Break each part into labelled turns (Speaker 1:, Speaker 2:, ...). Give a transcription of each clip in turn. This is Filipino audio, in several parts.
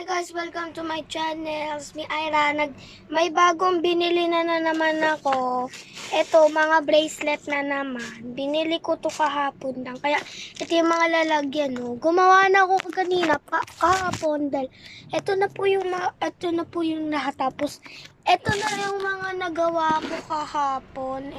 Speaker 1: Hi guys, welcome to my channel. Mi Ira, may bagong binili na naman ako. Ito, mga bracelet na naman. Binili ko to kahapon lang. Kaya, ito yung mga lalagyan, no. Gumawa na ako kanina, kahapon. Dahil, ito na po yung lahat. Tapos, ito na yung mga nagawa ko kahapon.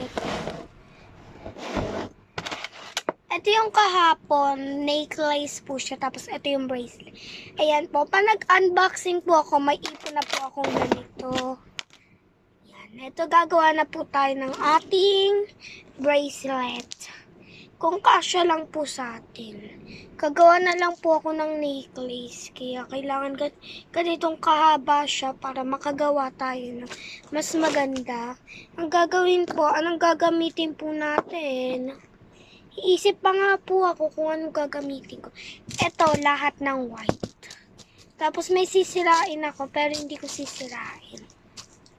Speaker 1: Ito yung kahapon, necklace po siya, tapos ito yung bracelet. Ayan po, pag nag-unboxing po ako, may ipon na po akong ganito. Yan, ito gagawa na po tayo ng ating bracelet. Kung kasya lang po sa atin. Gagawa na lang po ako ng necklace, kaya kailangan ganitong kahaba siya para makagawa tayo ng mas maganda. Ang gagawin po, anong gagamitin po natin? Iisip pa nga po ako kung anong gagamitin ko. Ito, lahat ng white. Tapos may sisirain ako, pero hindi ko sisirain.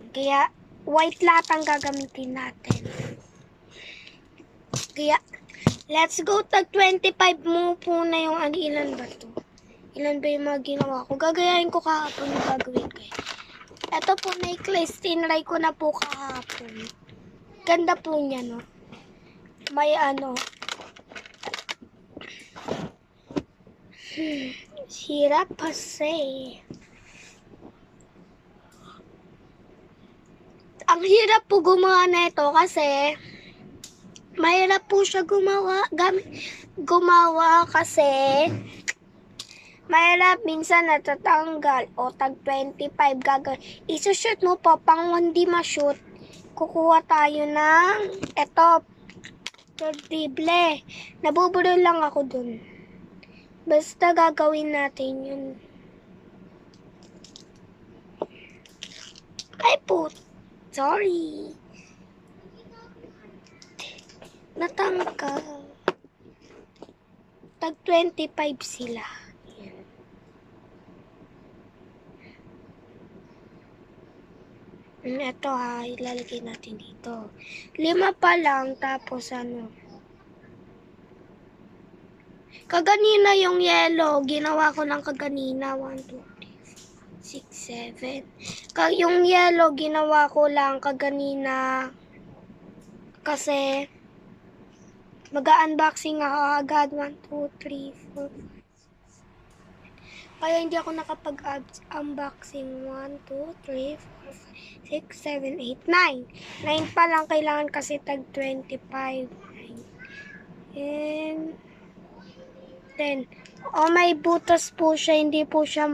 Speaker 1: Kaya, white lahat ang gagamitin natin. Kaya, let's go. Tag 25 mo po na yung ilan ba to? Ilan ba yung mga ginawa ko? Gagayahin ko kahapon yung gagawin ko. Ito po, necklace. Tinry ko na po kahapon. Ganda po niya, no? May hirap kasi. Ang hirap po gumawa na ito kasi mahirap po siya gumawa kasi mahirap minsan natatanggal o tag 25 gagawin. Isushoot mo po pang hindi ma-shoot. Kukuha tayo ng ito. Terrible. Nabubulol lang ako dun. Basta gagawin natin yun. Ay po. Sorry. Natanggal. Tag 25 sila. Yan. Ito ha, ilalagay natin dito. 5 pa lang, tapos kaganina yung yellow, ginawa ko lang kaganina. 1, 2, 3, 4, 6, 7. Yung yellow, ginawa ko lang kaganina. Kasi, mag-unboxing ako agad. 1, 2, 3, 4. Kaya hindi ako nakapag-unboxing. 1, 2, 3, 4, 5, 6, 7, 8, 9. 9 pa lang kailangan kasi tag 25. And 10. May butas po siya, hindi po siya